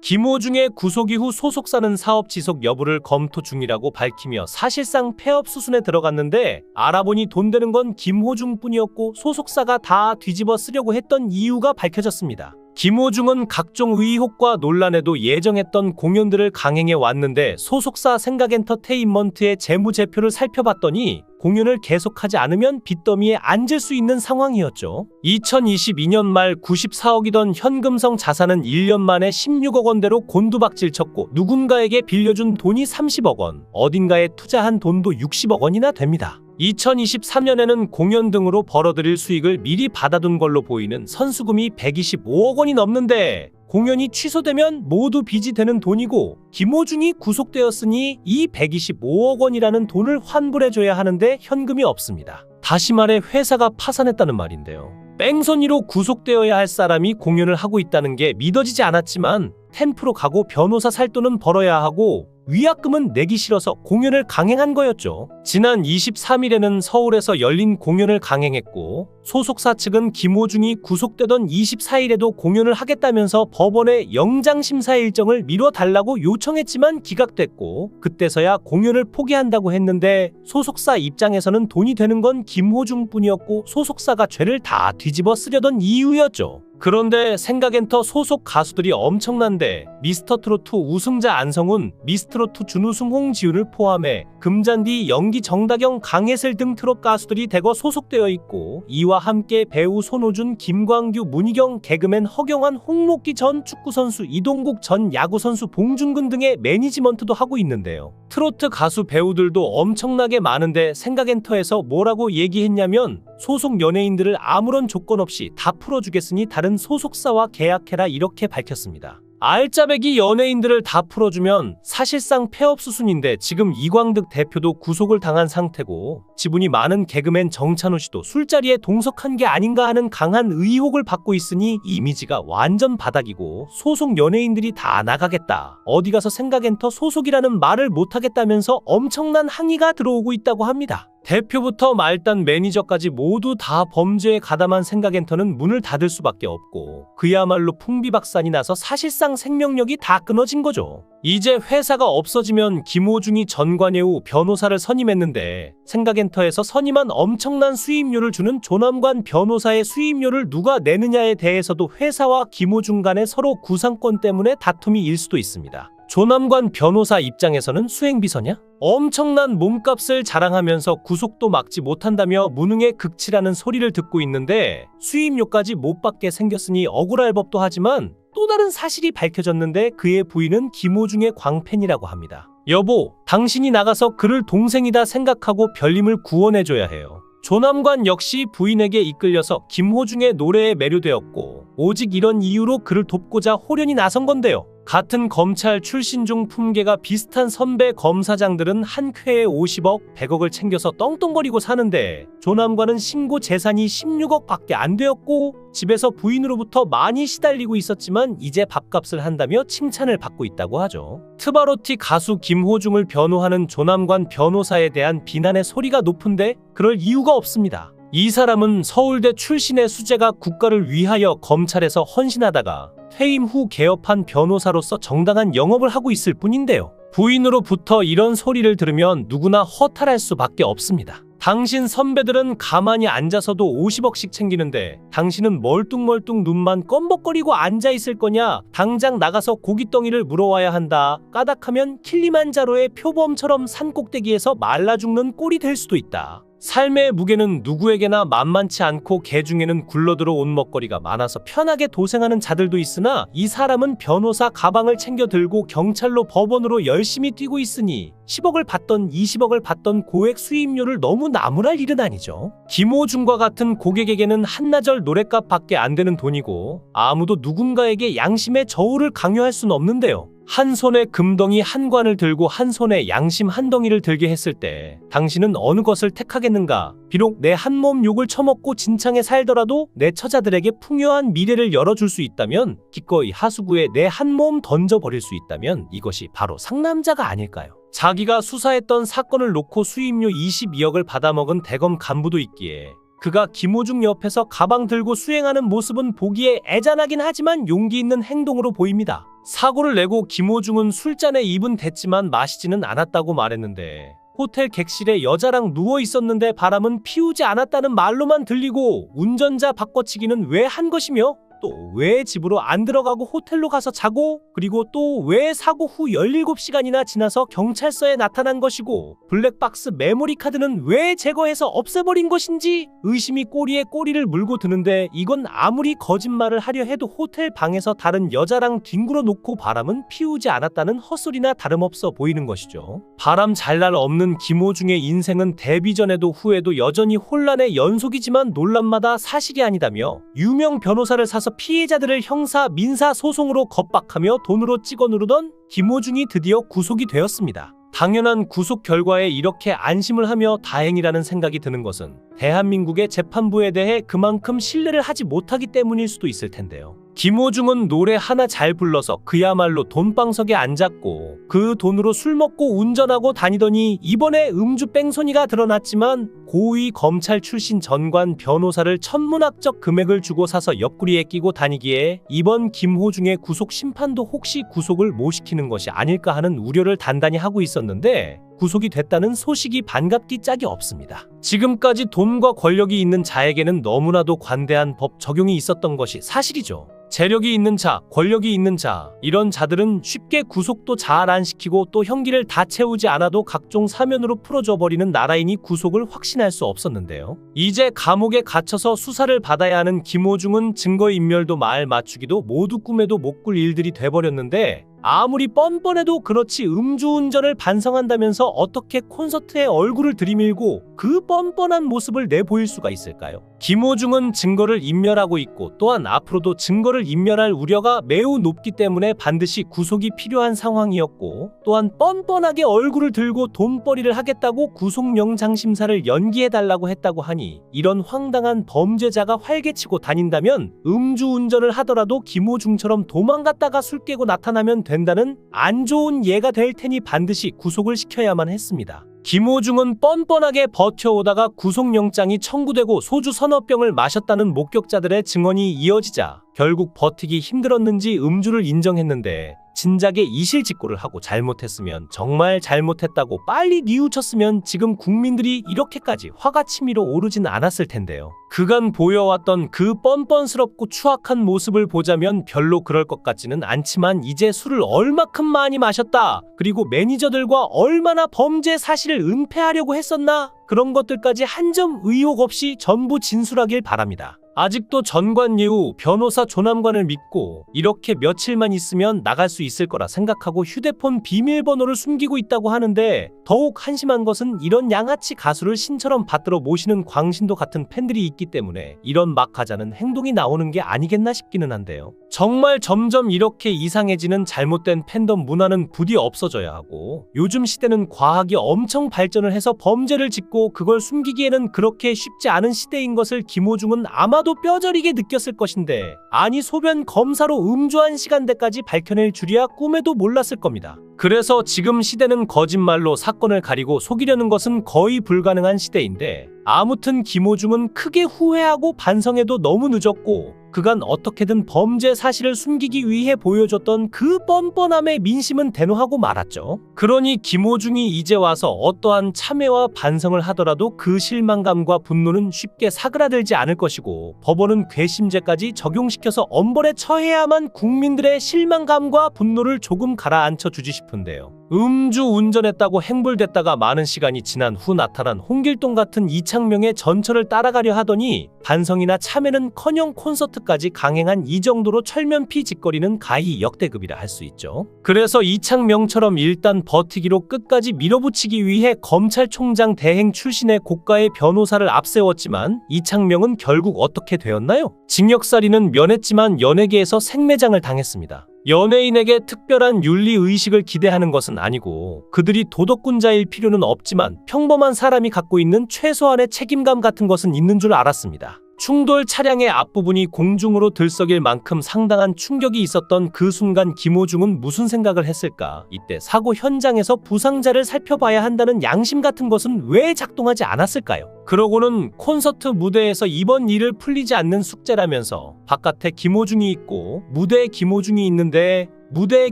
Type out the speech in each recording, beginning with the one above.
김호중의 구속 이후 소속사는 사업 지속 여부를 검토 중이라고 밝히며 사실상 폐업 수순에 들어갔는데, 알아보니 돈 되는 건 김호중뿐이었고 소속사가 다 뒤집어 쓰려고 했던 이유가 밝혀졌습니다. 김호중은 각종 의혹과 논란에도 예정했던 공연들을 강행해 왔는데, 소속사 생각엔터테인먼트의 재무제표를 살펴봤더니 공연을 계속하지 않으면 빚더미에 앉을 수 있는 상황이었죠. 2022년 말 94억이던 현금성 자산은 1년 만에 16억 원대로 곤두박질 쳤고, 누군가에게 빌려준 돈이 30억 원, 어딘가에 투자한 돈도 60억 원이나 됩니다. 2023년에는 공연 등으로 벌어들일 수익을 미리 받아둔 걸로 보이는 선수금이 125억 원이 넘는데, 공연이 취소되면 모두 빚이 되는 돈이고, 김호중이 구속되었으니 이 125억 원이라는 돈을 환불해줘야 하는데 현금이 없습니다. 다시 말해 회사가 파산했다는 말인데요. 뺑소니로 구속되어야 할 사람이 공연을 하고 있다는 게 믿어지지 않았지만, 템프로 가고 변호사 살 돈은 벌어야 하고 위약금은 내기 싫어서 공연을 강행한 거였죠. 지난 23일에는 서울에서 열린 공연을 강행했고, 소속사 측은 김호중이 구속되던 24일에도 공연을 하겠다면서 법원에 영장심사 일정을 미뤄달라고 요청했지만 기각됐고, 그때서야 공연을 포기한다고 했는데, 소속사 입장에서는 돈이 되는 건 김호중뿐이었고 소속사가 죄를 다 뒤집어 쓰려던 이유였죠. 그런데 생각엔터 소속 가수들이 엄청난데, 미스터트로트 우승자 안성훈, 미스트로트 준우승 홍지윤을 포함해 금잔디 연기 정다경, 강혜슬 등 트롯 가수들이 대거 소속되어 있고, 이와 함께 배우 손호준, 김광규, 문희경, 개그맨 허경환, 홍목기 전 축구선수, 이동국 전 야구선수, 봉준근 등의 매니지먼트도 하고 있는데요. 트로트 가수 배우들도 엄청나게 많은데, 생각엔터에서 뭐라고 얘기했냐면, 소속 연예인들을 아무런 조건 없이 다 풀어주겠으니 다른 소속사와 계약해라, 이렇게 밝혔습니다. 알짜배기 연예인들을 다 풀어주면 사실상 폐업 수순인데, 지금 이광득 대표도 구속을 당한 상태고, 지분이 많은 개그맨 정찬우 씨도 술자리에 동석한 게 아닌가 하는 강한 의혹을 받고 있으니 이미지가 완전 바닥이고, 소속 연예인들이 다 나가겠다, 어디 가서 생각엔터 소속이라는 말을 못하겠다면서 엄청난 항의가 들어오고 있다고 합니다. 대표부터 말단 매니저까지 모두 다 범죄에 가담한 생각엔터는 문을 닫을 수밖에 없고, 그야말로 풍비박산이 나서 사실상 생명력이 다 끊어진 거죠. 이제 회사가 없어지면 김호중이 전관예우 변호사를 선임했는데, 생각엔터에서 선임한 엄청난 수임료를 주는 조남관 변호사의 수임료를 누가 내느냐에 대해서도 회사와 김호중 간에 서로 구상권 때문에 다툼이 일 수도 있습니다. 조남관 변호사 입장에서는 수행비서냐? 엄청난 몸값을 자랑하면서 구속도 막지 못한다며 무능에 극치라는 소리를 듣고 있는데, 수임료까지 못 받게 생겼으니 억울할 법도 하지만, 또 다른 사실이 밝혀졌는데, 그의 부인은 김호중의 광팬이라고 합니다. 여보, 당신이 나가서 그를 동생이다 생각하고 별님을 구원해줘야 해요. 조남관 역시 부인에게 이끌려서 김호중의 노래에 매료되었고, 오직 이런 이유로 그를 돕고자 호련히 나선 건데요. 같은 검찰 출신 중 품계가 비슷한 선배 검사장들은 한 쾌에 50억, 100억을 챙겨서 떵떵거리고 사는데, 조남관은 신고 재산이 16억 밖에 안 되었고, 집에서 부인으로부터 많이 시달리고 있었지만 이제 밥값을 한다며 칭찬을 받고 있다고 하죠. 트바로티 가수 김호중을 변호하는 조남관 변호사에 대한 비난의 소리가 높은데, 그럴 이유가 없습니다. 이 사람은 서울대 출신의 수재가 국가를 위하여 검찰에서 헌신하다가 퇴임 후 개업한 변호사로서 정당한 영업을 하고 있을 뿐인데요. 부인으로부터 이런 소리를 들으면 누구나 허탈할 수밖에 없습니다. 당신 선배들은 가만히 앉아서도 50억씩 챙기는데, 당신은 멀뚱멀뚱 눈만 껌벅거리고 앉아있을 거냐? 당장 나가서 고깃덩이를 물어와야 한다. 까닥하면 킬리만자로의 표범처럼 산꼭대기에서 말라 죽는 꼴이 될 수도 있다. 삶의 무게는 누구에게나 만만치 않고, 개 중에는 굴러들어온 먹거리가 많아서 편하게 도생하는 자들도 있으나, 이 사람은 변호사 가방을 챙겨 들고 경찰로 법원으로 열심히 뛰고 있으니 10억을 받던 20억을 받던 고액 수임료를 너무 나무랄 일은 아니죠. 김호중과 같은 고객에게는 한나절 노랫값 밖에 안 되는 돈이고, 아무도 누군가에게 양심의 저울을 강요할 순 없는데요. 한 손에 금덩이 한 관을 들고 한 손에 양심 한 덩이를 들게 했을 때, 당신은 어느 것을 택하겠는가? 비록 내 한 몸 욕을 처먹고 진창에 살더라도 내 처자들에게 풍요한 미래를 열어줄 수 있다면, 기꺼이 하수구에 내 한 몸 던져버릴 수 있다면, 이것이 바로 상남자가 아닐까요? 자기가 수사했던 사건을 놓고 수임료 22억을 받아먹은 대검 간부도 있기에, 그가 김호중 옆에서 가방 들고 수행하는 모습은 보기에 애잔하긴 하지만 용기 있는 행동으로 보입니다. 사고를 내고 김호중은 술잔에 입은 댔지만 마시지는 않았다고 말했는데 호텔 객실에 여자랑 누워 있었는데 바람은 피우지 않았다는 말로만 들리고 운전자 바꿔치기는 왜 한 것이며 또 왜 집으로 안 들어가고 호텔로 가서 자고 그리고 또 왜 사고 후 17시간이나 지나서 경찰서에 나타난 것이고 블랙박스 메모리 카드는 왜 제거해서 없애버린 것인지 의심이 꼬리에 꼬리를 물고 드는데 이건 아무리 거짓말을 하려 해도 호텔 방에서 다른 여자랑 뒹굴어 놓고 바람은 피우지 않았다는 헛소리나 다름없어 보이는 것이죠. 바람 잘 날 없는 김호중의 인생은 데뷔 전에도 후에도 여전히 혼란의 연속이지만 논란마다 사실이 아니다며 유명 변호사를 사서 피해자들을 형사, 민사 소송으로 겁박하며 돈으로 찍어 누르던 김호중이 드디어 구속이 되었습니다. 당연한 구속 결과에 이렇게 안심을 하며 다행이라는 생각이 드는 것은 대한민국의 재판부에 대해 그만큼 신뢰를 하지 못하기 때문일 수도 있을 텐데요. 김호중은 노래 하나 잘 불러서 그야말로 돈방석에 앉았고 그 돈으로 술 먹고 운전하고 다니더니 이번에 음주 뺑소니가 드러났지만 고위 검찰 출신 전관 변호사를 천문학적 금액을 주고 사서 옆구리에 끼고 다니기에 이번 김호중의 구속 심판도 혹시 구속을 못 시키는 것이 아닐까 하는 우려를 단단히 하고 있었는데 구속이 됐다는 소식이 반갑기 짝이 없습니다. 지금까지 돈과 권력이 있는 자에게는 너무나도 관대한 법 적용이 있었던 것이 사실이죠. 재력이 있는 자, 권력이 있는 자, 이런 자들은 쉽게 구속도 잘 안 시키고 또 형기를 다 채우지 않아도 각종 사면으로 풀어줘 버리는 나라이니 구속을 확신할 수 없었는데요. 이제 감옥에 갇혀서 수사를 받아야 하는 김호중은 증거인멸도 말 맞추기도 모두 꿈에도 못 꿀 일들이 돼버렸는데 아무리 뻔뻔해도 그렇지 음주운전을 반성한다면서 어떻게 콘서트에 얼굴을 들이밀고 그 뻔뻔한 모습을 내보일 수가 있을까요? 김호중은 증거를 인멸하고 있고 또한 앞으로도 증거를 인멸할 우려가 매우 높기 때문에 반드시 구속이 필요한 상황이었고 또한 뻔뻔하게 얼굴을 들고 돈벌이를 하겠다고 구속영장 심사를 연기해달라고 했다고 하니 이런 황당한 범죄자가 활개치고 다닌다면 음주운전을 하더라도 김호중처럼 도망갔다가 술 깨고 나타나면 된다는 안 좋은 예가 될 테니 반드시 구속을 시켜야만 했습니다. 김호중은 뻔뻔하게 버텨오다가 구속영장이 청구되고 소주 서너 병을 마셨다는 목격자들의 증언이 이어지자 결국 버티기 힘들었는지 음주를 인정했는데 진작에 이실직고를 하고 잘못했으면 정말 잘못했다고 빨리 뉘우쳤으면 지금 국민들이 이렇게까지 화가 치밀어 오르진 않았을 텐데요. 그간 보여왔던 그 뻔뻔스럽고 추악한 모습을 보자면 별로 그럴 것 같지는 않지만 이제 술을 얼마큼 많이 마셨다. 그리고 매니저들과 얼마나 범죄 사실을 은폐하려고 했었나? 그런 것들까지 한 점 의혹 없이 전부 진술하길 바랍니다. 아직도 전관 예우 변호사 조남관을 믿고 이렇게 며칠만 있으면 나갈 수 있을 거라 생각하고 휴대폰 비밀번호를 숨기고 있다고 하는데 더욱 한심한 것은 이런 양아치 가수를 신처럼 받들어 모시는 광신도 같은 팬들이 있기 때문에 이런 막 하자는 행동이 나오는 게 아니겠나 싶기는 한데요. 정말 점점 이렇게 이상해지는 잘못된 팬덤 문화는 부디 없어져야 하고 요즘 시대는 과학이 엄청 발전을 해서 범죄를 짓고 그걸 숨기기에는 그렇게 쉽지 않은 시대인 것을 김호중은 아마도 뼈저리게 느꼈을 것인데 아니 소변 검사로 음주한 시간대까지 밝혀낼 줄이야 꿈에도 몰랐을 겁니다. 그래서 지금 시대는 거짓말로 사건을 가리고 속이려는 것은 거의 불가능한 시대인데 아무튼 김호중은 크게 후회하고 반성해도 너무 늦었고 그간 어떻게든 범죄 사실을 숨기기 위해 보여줬던 그 뻔뻔함의 민심은 대노하고 말았죠. 그러니 김호중이 이제 와서 어떠한 참회와 반성을 하더라도 그 실망감과 분노는 쉽게 사그라들지 않을 것이고 법원은 괘씸죄까지 적용시켜서 엄벌에 처해야만 국민들의 실망감과 분노를 조금 가라앉혀 주지 싶은데요. 음주 운전했다고 행불됐다가 많은 시간이 지난 후 나타난 홍길동 같은 이창명의 전철을 따라가려 하더니 반성이나 참회는커녕 콘서트까지 강행한 이 정도로 철면피 짓거리는 가히 역대급이라 할 수 있죠. 그래서 이창명처럼 일단 버티기로 끝까지 밀어붙이기 위해 검찰총장 대행 출신의 고가의 변호사를 앞세웠지만 이창명은 결국 어떻게 되었나요? 징역살이는 면했지만 연예계에서 생매장을 당했습니다. 연예인에게 특별한 윤리의식을 기대하는 것은 아니고 그들이 도덕군자일 필요는 없지만 평범한 사람이 갖고 있는 최소한의 책임감 같은 것은 있는 줄 알았습니다. 충돌 차량의 앞부분이 공중으로 들썩일 만큼 상당한 충격이 있었던 그 순간 김호중은 무슨 생각을 했을까? 이때 사고 현장에서 부상자를 살펴봐야 한다는 양심 같은 것은 왜 작동하지 않았을까요? 그러고는 콘서트 무대에서 이번 일을 풀리지 않는 숙제라면서 바깥에 김호중이 있고 무대에 김호중이 있는데 무대에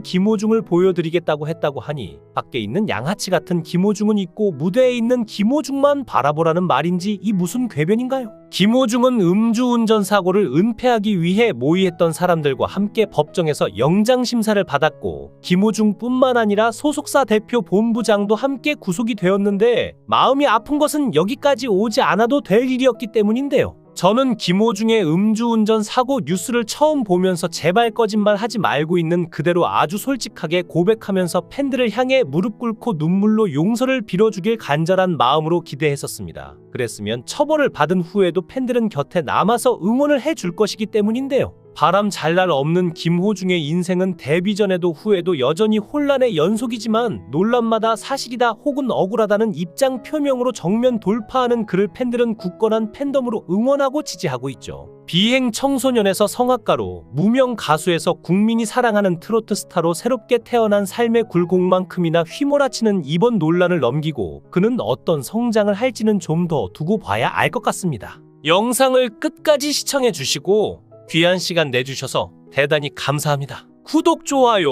김호중을 보여드리겠다고 했다고 하니 밖에 있는 양아치 같은 김호중은 있고 무대에 있는 김호중만 바라보라는 말인지 이 무슨 궤변인가요? 김호중은 음주운전 사고를 은폐하기 위해 모의했던 사람들과 함께 법정에서 영장심사를 받았고 김호중뿐만 아니라 소속사 대표 본부장도 함께 구속이 되었는데 마음이 아픈 것은 여기까지 오지 않아도 될 일이었기 때문인데요. 저는 김호중의 음주운전 사고 뉴스를 처음 보면서 제발 거짓말 하지 말고 있는 그대로 아주 솔직하게 고백하면서 팬들을 향해 무릎 꿇고 눈물로 용서를 빌어주길 간절한 마음으로 기대했었습니다. 그랬으면 처벌을 받은 후에도 팬들은 곁에 남아서 응원을 해줄 것이기 때문인데요. 바람 잘 날 없는 김호중의 인생은 데뷔 전에도 후에도 여전히 혼란의 연속이지만 논란마다 사실이다 혹은 억울하다는 입장 표명으로 정면 돌파하는 그를 팬들은 굳건한 팬덤으로 응원하고 지지하고 있죠. 비행 청소년에서 성악가로, 무명 가수에서 국민이 사랑하는 트로트 스타로 새롭게 태어난 삶의 굴곡만큼이나 휘몰아치는 이번 논란을 넘기고 그는 어떤 성장을 할지는 좀 더 두고 봐야 알 것 같습니다. 영상을 끝까지 시청해 주시고 귀한 시간 내주셔서 대단히 감사합니다. 구독, 좋아요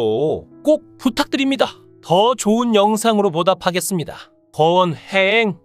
꼭 부탁드립니다. 더 좋은 영상으로 보답하겠습니다. 거원행